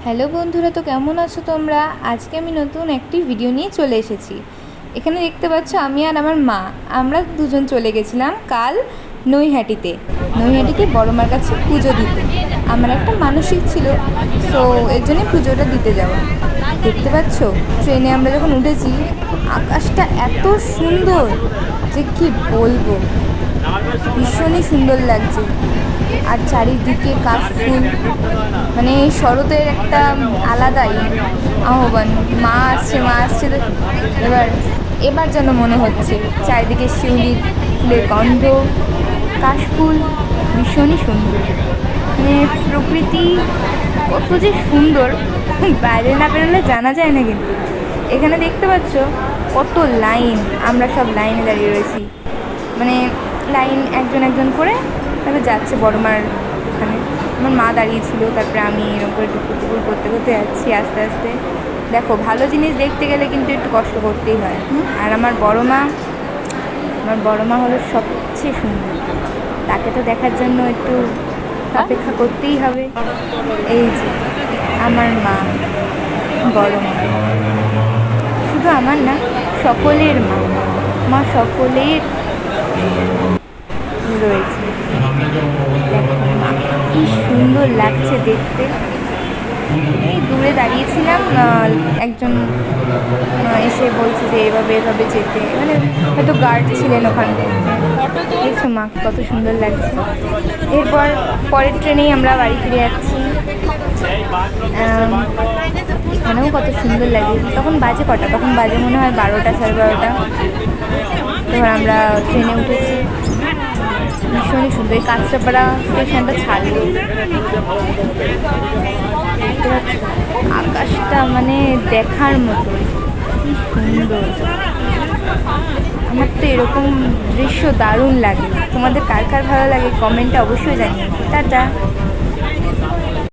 Hello বন্ধুরা, তো কেমন আছো তোমরা? আজকে আমি নতুন একটি ভিডিও নিয়ে চলে এসেছি। এখানে দেখতে পাচ্ছ আমি আর আমার মা, আমরা দুজন চলে গেছিলাম কাল নৈহাটিতে বড় মার কাছে পুজো দিতে। আমার একটা মানসিক ছিল, তো এর জন্যই পুজোটা দিতে যাওয়া। দেখতে পাচ্ছ ট্রেনে আমরা যখন উঠেছি, আকাশটা এত সুন্দর যে কি বলবো, ভীষণই সুন্দর লাগছে। আর চারিদিকে কাশফুল, মানে শরতের একটা আলাদাই আহ্বান। মা আসছে তো এবার এবার যেন মনে হচ্ছে চারিদিকে শিউলির ফুলের গন্ধ, কাশফুল, ভীষণই সুন্দর। মানে প্রকৃতি কত যে সুন্দর, বাইরে না বেরোলে জানা যায় না। কিন্তু এখানে দেখতে পাচ্ছ কত লাইন, আমরা সব লাইনে দাঁড়িয়ে রয়েছি। মানে লাইন একজন একজন করে তারপরে যাচ্ছে বড়মার ওখানে। আমার মা দাঁড়িয়েছিল, তারপরে আমি এরকম করে টুকুর টুকুর করতে করতে যাচ্ছি আস্তে আস্তে। দেখো, ভালো জিনিস দেখতে গেলে কিন্তু একটু কষ্ট করতেই হয়। আর আমার বড় মা হলো সবচেয়ে সুন্দর, তাকে তো দেখার জন্য একটু অপেক্ষা করতেই হবে। এই যে আমার মা, বড় মা, শুধু আমার না, সকলের মা সকলের রয়েছে। কি সুন্দর লাগছে দেখতে। এই দূরে দাঁড়িয়েছিলাম, একজন এসে বলছে যে এভাবে এভাবে যেতে, মানে হয়তো গার্ড ছিলেন ওখানে। দেখছো মা কত সুন্দর লাগছে। এরপর পরের ট্রেনেই আমরা বাড়ি ফিরে যাচ্ছি। এখানেও কত সুন্দর লাগে। তখন বাজে কটা? তখন বাজে মনে হয় 12টা, 12:30। এবার আমরা ট্রেনে উঠেছি, ভীষণই সুন্দর। এই কাঁচরাপাড়া স্টেশনটা ছাড়লো, আকাশটা মানে দেখার মতো, কি সুন্দর। আমার তো এরকম দৃশ্য দারুণ লাগে। তোমাদের কার কার ভালো লাগে কমেন্টে অবশ্যই জানিও। টাটা।